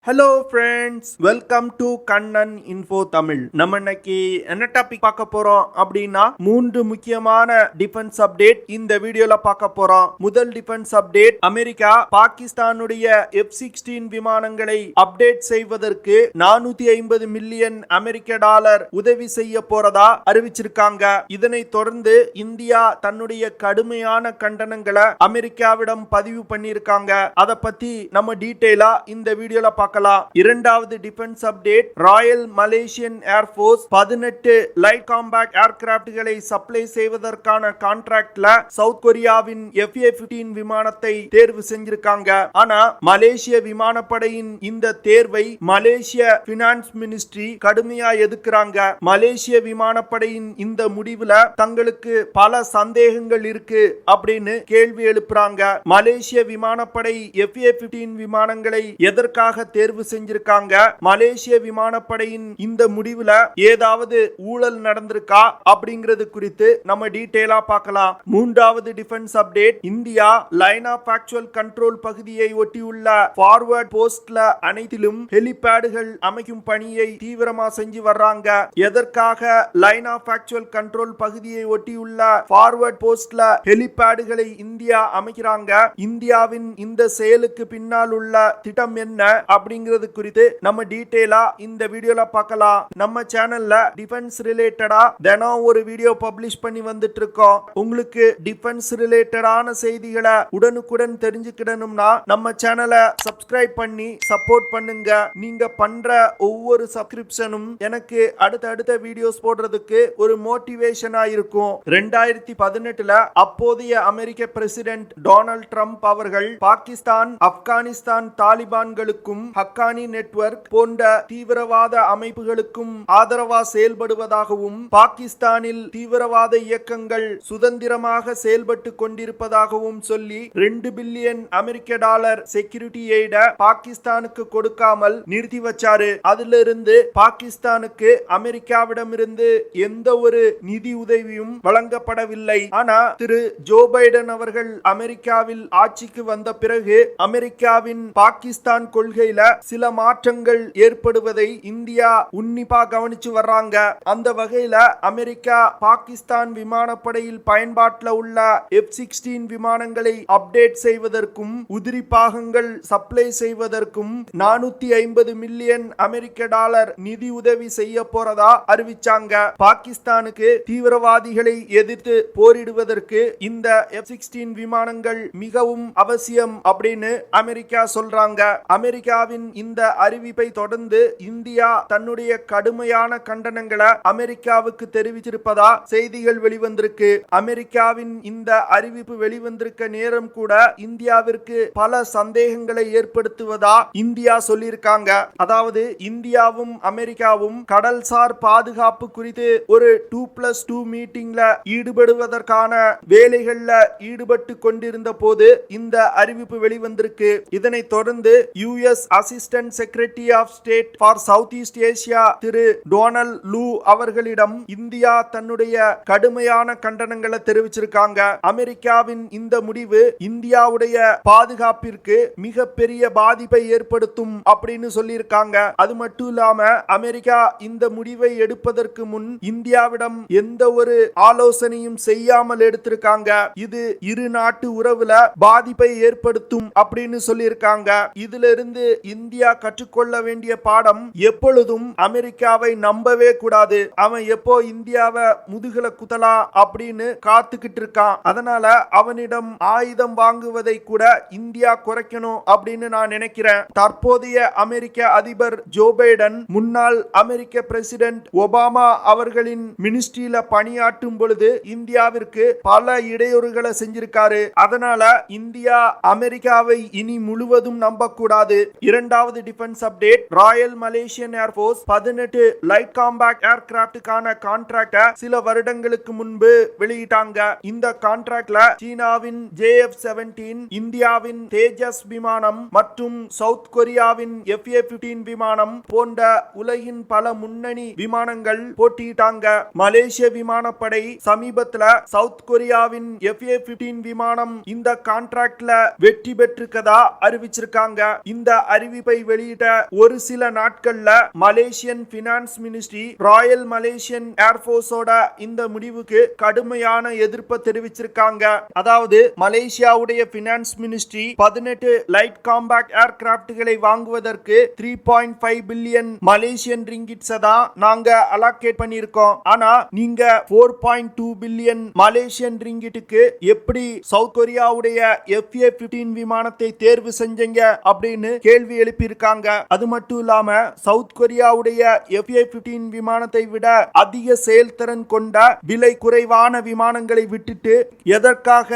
Hello friends, welcome to Kannan info Tamil. நம்ம இன்னைக்கு என்ன டாபிக் பார்க்க போறோம் அப்படின்னா 3 முக்கியமான டிஃபென்ஸ் அப்டேட் இந்த வீடியோல பார்க்க போறோம். முதல் டிஃபென்ஸ் அப்டேட், அமெரிக்கா பாகிஸ்தானுடைய F-16 விமானங்களை அப்டேட் செய்வதற்கு 450 மில்லியன் அமெரிக்க டாலர் உதவி செய்ய போறதா அறிவிச்சிருக்காங்க. இதனை தொடர்ந்து இந்தியா தன்னுடைய கடுமையான கண்டனங்களை அமெரிக்காவிடம் பதிவு பண்ணியிருக்காங்க. அதை பத்தி நம்ம டீடைலா இந்த வீடியோல பார்க்கலாம். இரண்டாவது defence update, royal Malaysian air force 18 light compact ஏர்கிராப்ட்களை சப்ளை செய்வதற்கான கான்ட்ராக்ட்ல சவுத் கொரியாவின் FA-15 விமானத்தை தேர்வு செஞ்சிருக்காங்க. ஆனா மலேசிய விமானப்படையின் இந்த தேர்வை மலேசிய பினான்ஸ் மினிஸ்ட்ரி கடுமையா எதிர்க்கிறாங்க. மலேசிய விமானப்படையின் இந்த முடிவுல தங்களுக்கு பல சந்தேகங்கள் இருக்கு அப்படின்னு கேள்வி எழுப்புறாங்க. மலேசிய விமானப்படை FA-15 விமானங்களை எதற்காக தேர்வு செஞ்சிருக்காங்க? மலேசிய விமானப்படையின் இந்த முடிவுல ஏதாவது ஊழல் நடந்திருக்கா அப்படிங்கிறது குறித்து நம்ம டீடைலா பார்க்கலாம். மூன்றாவது defence update, India line of actual control பகுதியை ஒட்டியுள்ள ஃபார்வர்ட் போஸ்ட்ல அனைத்திலும் ஹெலிபேடுகள் அமைக்கும் பணியை தீவிரமா செஞ்சு வர்றாங்க. எதற்காக லைன் ஆஃப் ஆக்சுவல் கண்ட்ரோல் பகுதியை ஒட்டியுள்ள ஃபார்வர்ட் போஸ்ட்ல ஹெலிபேடுகளை இந்தியா அமைக்கிறாங்க? இந்தியாவின் இந்த செயலுக்கு பின்னால் உள்ள திட்டம் என்ன அப்படிங்கிறது குறித்து நம்ம டீடைலா இந்த வீடியோல பார்க்கலாம். நம்ம சேனல்ல டிஃபென்ஸ் ரிலேட்டடா தினம் ஒரு வீடியோ பப்ளிஷ் பண்ணி வந்துட்டு இருக்கோம். உங்களுக்கு டிஃபென்ஸ் ரிலேட்டடான செய்திகளை உடனுக்குடன் தெரிஞ்சுக்கிடணும்னா நம்ம சேனலை சப்ஸ்கிரைப் பண்ணி சப்போர்ட் பண்ணுங்க. நீங்க பண்ற ஒவ்வொரு சப்ஸ்கிரிப்ஷனும் எனக்கு அடுத்த வீடியோஸ் போடுறதுக்கு ஒரு மோட்டிவேஷனா இருக்கும். 2018 அப்போதைய அமெரிக்க பிரசிடென்ட் டொனால்ட் ட்ரம்ப் அவர்கள் பாகிஸ்தான், ஆப்கானிஸ்தான் தாலிபான்களுக்கும் ஹக்கானி நெட்வொர்க் போன்ற தீவிரவாத அமைப்புகளுக்கும் ஆதரவா செயல்படுவதாகவும் பாகிஸ்தானில் தீவிரவாத இயக்கங்கள் சுதந்திரமாக செயல்பட்டு கொண்டிருப்பதாகவும் சொல்லி 2 பில்லியன் அமெரிக்க டாலர் செக்யூரிட்டி எய்ட பாகிஸ்தானுக்கு கொடுக்காமல் நிறுத்தி வச்சாரு. அதிலிருந்து பாகிஸ்தானுக்கு அமெரிக்காவிடமிருந்து எந்த ஒரு நிதி உதவியும் வழங்கப்படவில்லை. ஆனா திரு ஜோ பைடன் அவர்கள் அமெரிக்காவில் ஆட்சிக்கு வந்த பிறகு அமெரிக்காவின் பாகிஸ்தான் கொள்கையில சில மாற்றங்கள் ஏற்படுவதை இந்தியா உன்னிப்பா கவனிச்சு வர்றாங்க. அந்த வகையில அமெரிக்கா பாகிஸ்தான் விமானப்படையில் பயன்பாட்டில் உள்ள F-16 விமானங்களை அப்டேட் செய்வதற்கும் உதிரி பாகங்கள் சப்ளை செய்வதற்கும் 450 மில்லியன் அமெரிக்க டாலர் நிதி உதவி செய்ய போறதா அறிவிச்சாங்க. பாகிஸ்தானுக்கு தீவிரவாதிகளை எதிர்த்து போரிடுவதற்கு இந்த F-16 விமானங்கள் மிகவும் அவசியம் அப்படின்னு அமெரிக்கா சொல்றாங்க. அமெரிக்காவின் இந்த அறிவிப்பை தொடர்ந்து இந்தியா தன்னுடைய கடுமையான கண்டனங்களை அமெரிக்காவுக்கு தெரிவித்திருப்பதா செய்திகள் வெளிவந்திருக்கு. அமெரிக்காவின் இந்த அறிவிப்பு வெளிவந்திருக்க நேரம் கூட இந்தியாவிற்கு பல சந்தேகங்களை ஏற்படுத்துவதா இந்தியா சொல்லியிருக்காங்க. அதாவது இந்தியாவும் அமெரிக்காவும் கடல்சார் பாதுகாப்பு குறித்து ஒரு 2+2 மீட்டிங்ல ஈடுபடுவதற்கான வேலைகள்ல ஈடுபட்டு கொண்டிருந்த போது இந்த அறிவிப்பு வெளிவந்திருக்கு. இதனை தொடர்ந்து US assistant secretary of state for south east Asia திரு டொனால்ட் லூ அவர்களிடம் இந்தியா தன்னுடைய கடுமையான கண்டனங்களை தெரிவிச்சிருக்காங்க. அமெரிக்காவின் இந்த முடிவு இந்தியாவுடைய பாதுகாப்பிற்கு மிகப்பெரிய பாதிப்பை ஏற்படுத்தும் அப்படின்னு சொல்லியிருக்காங்க. அது மட்டும் இல்லாம அமெரிக்கா இந்த முடிவை எடுப்பதற்கு முன் இந்தியாவிடம் எந்த ஒரு ஆலோசனையும் செய்யாமல் எடுத்திருக்காங்க. இது இரு நாட்டு உறவுல பாதிப்பை ஏற்படுத்தும் அப்படின்னு சொல்லியிருக்காங்க. இதிலிருந்து இந்தியா கற்றுக்கொள்ள வேண்டிய பாடம், எப்பொழுதும் அமெரிக்காவை நம்பவே கூடாது. அவன் எப்போ இந்தியாவை முதுகுல குத்தலா அப்படின்னு காத்துக்கிட்டு இருக்கான். அதனால அவனிடம் ஆயுதம் வாங்குவதை கூட இந்தியா குறைக்கணும் அப்படின்னு நான் நினைக்கிறேன். தற்போதைய அமெரிக்க அதிபர் ஜோ பைடன் முன்னாள் அமெரிக்க பிரசிடென்ட் ஒபாமா அவர்களின் மினிஸ்ட்ரியில பணியாற்றும் பொழுது இந்தியாவிற்கு பல இடையூறுகளை செஞ்சிருக்காரு. அதனால இந்தியா அமெரிக்காவை இனி முழுவதும் நம்பக்கூடாது. இரண்டாவது defence update, royal Malaysian air force 18 light compact ஏர்கிராப்டுக்கான கான்ட்ராக்ட சில வருடங்களுக்கு முன்பு வெளியிட்டாங்க. இந்த கான்ட்ராக்ட்ல சீனாவின் JF-17, இந்தியாவின் தேஜஸ் விமானம் மற்றும் சவுத் கொரியாவின் FA-15 விமானம் போன்ற உலகின் பல முன்னணி விமானங்கள் போட்டியிட்டாங்க. மலேசிய விமானப்படை சமீபத்துல சவுத் கொரியாவின் FA-15 விமானம் இந்த கான்ட்ராக்ட்ல வெற்றி பெற்றிருக்கதா அறிவிச்சிருக்காங்க. இந்த அறிவிப்பு அறிவிப்பை வெளியிட்ட ஒரு சில நாட்கள்ல Malaysian finance ministry royal Malaysian ஏர்போர்ஸோட இந்த முடிவுக்கு கடுமையான எதிர்ப்பை தெரிவிச்சிருக்காங்க. அதாவது மலேசியாவுடைய பினான்ஸ் மினிஸ்ட்ரி 18 லைட் காம்பாக்ட் ஏர்கிராப்ட்களை வாங்குவதற்கு 3.5 பில்லியன் மலேசியன் ரிங்கிட்ஸ் தான் நாங்க அலோகேட் பண்ணியிருக்கோம். ஆனா நீங்க 4.2 பில்லியன் மலேசியன் ரிங்கிட்டுக்கு எப்படி சவுத் கொரியாவுடைய FA-15 விமானத்தை தேர்வு செஞ்சீங்க அப்படின்னு கேள்வி எழுப்பியிருக்காங்க. அது மட்டும் இல்லாம சவுத் கொரியாவுடைய FA-15 விமானத்தை விட அதிக செயல்திறன் கொண்ட விலை குறைவான விமானங்களை விட்டுட்டு எதற்காக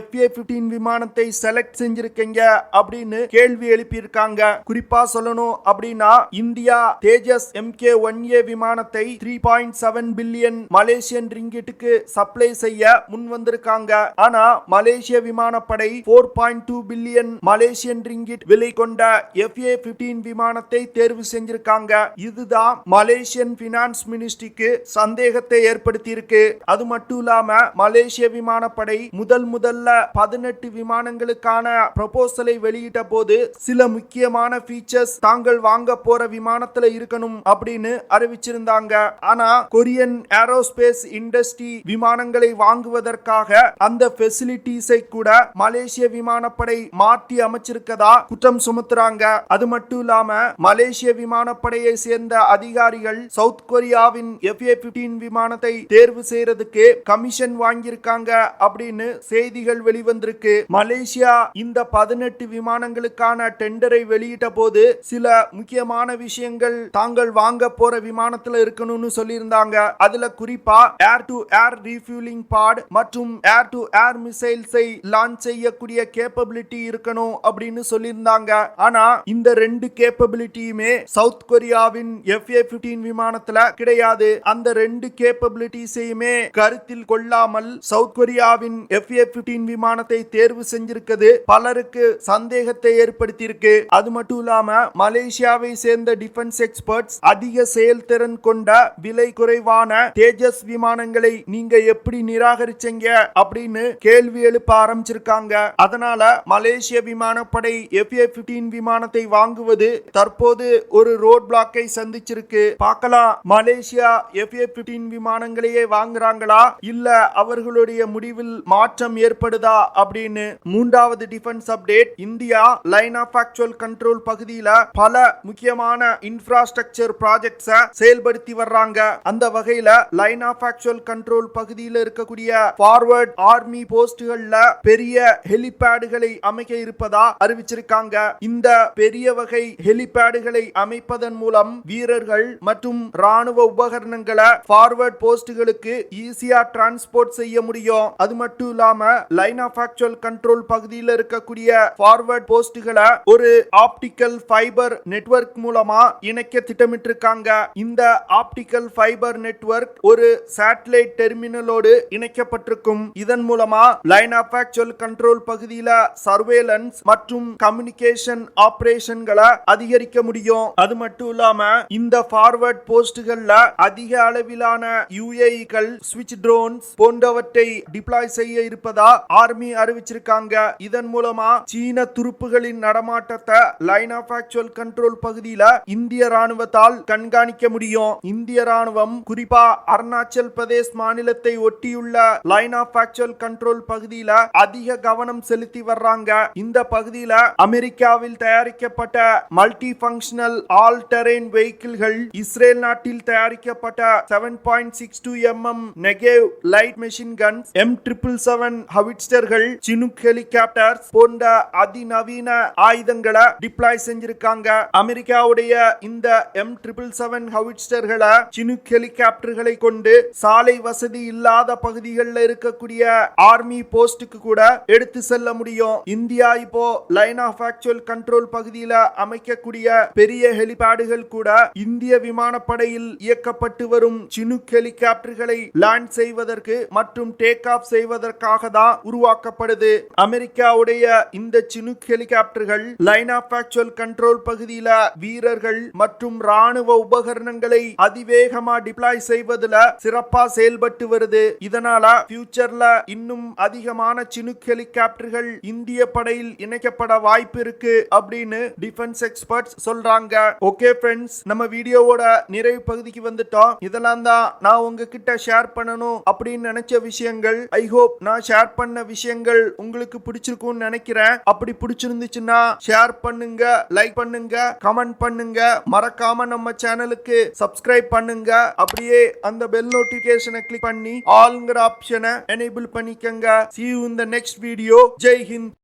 FA-15 விமானத்தை செலக்ட் செஞ்சிருக்கீங்க அப்படின்னு கேள்வி எழுப்பியிருக்காங்க. குறிப்பா சொல்லணும் அப்படின்னா இந்தியா தேஜஸ் MK-1A விமானத்தை 3.7 பில்லியன் மலேசியன் ரிங்கிட்டுக்கு சப்ளை செய்ய முன் வந்திருக்காங்க. ஆனா மலேசிய விமானப்படை 4.2 பில்லியன் மலேசியன் ரிங்கிட் விலை கொண்ட FA-15 விமானத்தை தேர்வு செஞ்சிருக்காங்க. இதுதான் மலேசியன் பினான்ஸ் மினிஸ்ட்ரிக்கு சந்தேகத்தை ஏற்படுத்தி இருக்கு. அது மட்டும் இல்லாம மலேசிய விமானப்படை முதல்ல 18 விமானங்களுக்கான ப்ரொபோசலை வெளியிட்ட போது சில முக்கியமான ஃபீச்சர்ஸ் தாங்கள் வாங்க போற விமானத்துல இருக்கணும் அப்படின்னு அறிவிச்சிருந்தாங்க. ஆனா கொரியன் ஏரோஸ்பேஸ் இண்டஸ்ட்ரி விமானங்களை வாங்குவதற்காக அந்த ஃபெசிலிட்டிஸை கூட மலேசிய விமானப்படை மாற்றி அமைச்சிருக்கதா குற்றம் சுமத்துறாங்க. அது மட்டும் இல்லாம மலேசிய விமானப்படையை சேர்ந்த அதிகாரிகள் சவுத் கொரியாவின் FA-15 விமானத்தை தேர்வு செய்யறதுக்கு கமிஷன் வாங்கியிருக்காங்க அப்படின்னு செய்திகள் வெளிவந்திருக்கு. மலேசியா இந்த 18 விமானங்களுக்கான டெண்டரை வெளியிட்ட போது சில முக்கியமான விஷயங்கள் தாங்கள் வாங்க போற விமானத்துல இருக்கணும்னு சொல்லியிருந்தாங்க. அதுல குறிப்பா ஏர் டு ஏர் ரீஃபியூலிங் பாட் மற்றும் ஏர் டு ஏர் மிசைல்ஸை லான்ச் செய்யக்கூடிய கேப்பபிலிட்டி இருக்கணும் அப்படின்னு சொல்லியிருந்தாங்க. ஆனா இந்த ரெண்டு கேப்பபிலிட்டியுமே சவுத் கொரியாவின் FA-15 விமானத்துல கிடையாது. அந்த ரெண்டு கேப்பபிலிட்டிஸையுமே கருத்தில் கொள்ளாமல் சவுத் கொரியாவின் FA-15 விமானத்தை தேர்வு செஞ்சிருக்கிறது பலருக்கு சந்தேகத்தை ஏற்படுத்தியிருக்கு. அது மட்டும் இல்லாம மலேசியாவை சேர்ந்த டிஃபென்ஸ் எக்ஸ்பர்ட்ஸ் அதிக செயல்திறன் கொண்ட விலை குறைவான தேஜஸ் விமானங்களை நீங்க எப்படி நிராகரிச்சீங்க அப்படின்னு கேள்வி எழுப்ப ஆரம்பிச்சிருக்காங்க. அதனால மலேசிய விமானப்படை FA-15 விமானத்தை வாங்குவது தற்போது ஒரு ரோட் பிளாக்கை சந்திச்சிருக்கு. பார்க்கலாம் மலேசியா FA-15 விமானங்களையே வாங்குறாங்களா இல்ல அவர்களுடைய முடிவில் மாற்றம் ஏற்படுதா அப்படின்னு. மூன்றாவது defence update, India line of actual control பகுதியில பல முக்கியமான இன்ஃப்ராஸ்ட்ரக்சர் ப்ராஜெக்ட்ஸை செயல்படுத்தி வர்றாங்க. அந்த வகையில லைன் ஆஃப் ஆக்சுவல் கண்ட்ரோல் பகுதியில் இருக்கக்கூடிய ஃபார்வர்ட் ஆர்மி போஸ்ட்கள்ல பெரிய ஹெலிபேடுகளை அமைக்க இருப்பதா அறிவிச்சிருக்காங்க. இந்த பெரிய வகை ஹெலிபேடுகளை அமைப்பதன் மூலம் வீரர்கள் மற்றும் ராணுவ உபகரணங்களை ஃபார்வர்ட் போஸ்ட்களுக்கு ஈஸியா டிரான்ஸ்போர்ட் செய்ய முடியும். அது மட்டும் இல்லாம லைன் ஆஃப் ஆக்சுவல் கண்ட்ரோல் பகுதியில் இருக்கக்கூடிய ஃபார்வர்ட் போஸ்ட்களை ஒரு ஆப்டிக்கல் ஃபைபர் நெட்வொர்க் மூலமா இணைக்க திட்டமிட்டிருக்காங்க. இந்த ஆப்டிக்கல் ஃபைபர் நெட்வொர்க் ஒரு சேட்டலைட் டெர்மினலோடு இணைக்கப்பட்டிருக்கும். இதன் மூலமா லைன் ஆஃப் ஆக்சுவல் கண்ட்ரோல் பகுதியில சர்வேலன்ஸ் மற்றும் கம்யூனிகேஷன் ஆபரேஷன்களை அதிகரிக்க முடியும். அது மட்டும் இல்லாம இந்த ஃபார்வர்ட் போஸ்ட்கள்ல அதிக அளவிலான UAE-கள், ஸ்விட்ச் ட்ரோன்ஸ் போன்றவற்றை டிப்ளாய் செய்ய இருப்பதா ஆர்மி அறிவிச்சிருக்காங்க. இதன் மூலமா சீன துருப்புகளின் நடமாட்டத்தை லைன் ஆஃப் ஆக்சுவல் கண்ட்ரோல் பகுதியில இந்திய ராணுவத்தால் கண்காணிக்க முடியும். இந்திய ராணுவம் குறிப்பா அருணாச்சல் பிரதேஷ் மாநிலத்தை ஒட்டியுள்ள லைன் ஆஃப் ஆக்சுவல் கண்ட்ரோல் பகுதியில அதிக கவனம் செலுத்தி வர்றாங்க. இந்த பகுதியில அமெரிக்காவில் தயாரிக்கப்பட்ட மல்டி ஃபங்க்ஷனல் ஆல் டெரெயின் வெஹிக்கிள்கள், இஸ்ரேல் நாட்டில் தயாரிக்கப்பட்ட 7.62 mm Negev light machine guns, M777 ஹவிட்சர்கள், சினுக் ஹெலிகாப்டர்ஸ் போன்ற அதிநவீன ஆயுதங்களை டிப்ளாய் செஞ்சிருக்காங்க. அமெரிக்காவுடைய இந்த M777 ஹவிட்சர்களை சினுக் ஹெலிகாப்டர்களை கொண்டு சாலை வசதி இல்லாத பகுதிகளில் இருக்கக்கூடிய ஆர்மி போஸ்டுக்கு கூட எடுத்து செல்ல முடியும். இந்தியா இப்போ லைன் ஆஃப் ஆக்சுவல் கண்ட்ரோல் பகுதியில அமைக்கக்கூடிய பெரிய ஹெலிபேடுகள் கூட இந்திய விமானப்படையில் இயக்கப்பட்டு வரும் சினுக் ஹெலிகாப்டர்களை லேண்ட் செய்வதற்கு மற்றும் டேக் ஆஃப் செய்வதற்காக தான் உருவாக்கப்படுது. அமெரிக்காவுடைய இந்த சினுக் ஹெலிகாப்டர்கள் லைன் ஆஃப் ஆக்சுவல் கண்ட்ரோல் பகுதியில வீரர்கள் மற்றும் ராணுவ உபகரணங்களை அதிவேகமா டிப்ளாய் செய்வதில் சிறப்பா செயல்பட்டு வருது. இதனால ஃபியூச்சர்ல இன்னும் அதிகமான சினுக் ஹெலிகாப்டர்கள் இந்திய படையில் இணைக்கப்பட வாய்ப்பு இருக்கு அப்படின்னு டிஃபென்ஸ் எக்ஸ்பர்ட்ஸ் சொல்றாங்க. ஓகே ஃப்ரெண்ட்ஸ், நம்ம வீடியோவோட நிறைவு பகுதிக்கு வந்துட்டோம். இதெல்லாம் தான் நான் உங்ககிட்ட ஷேர் பண்ணணும் அப்படின்னு நினைச்ச விஷயங்கள். ஐ ஹோப் நான் ஷேர் பண்ண விஷயங்கள் உங்களுக்கு பிடிச்சிருக்கும்னு நினைக்கிறேன். அப்படி பிடிச்சிருந்துச்சுன்னா ஷேர் பண்ணுங்க, லைக் பண்ணுங்க, கமெண்ட் பண்ணுங்க. மறக்காம நம்ம சேனலுக்கு சப்ஸ்கிரைப் பண்ணுங்க. அப்படியே அந்த பெல் நோட்டிபிகேஷனை கிளிக் பண்ணி ஆல்ங்கிற ஆப்ஷனை எனேபிள் பண்ணிக்கங்க. See you in the next video. Jai Hind.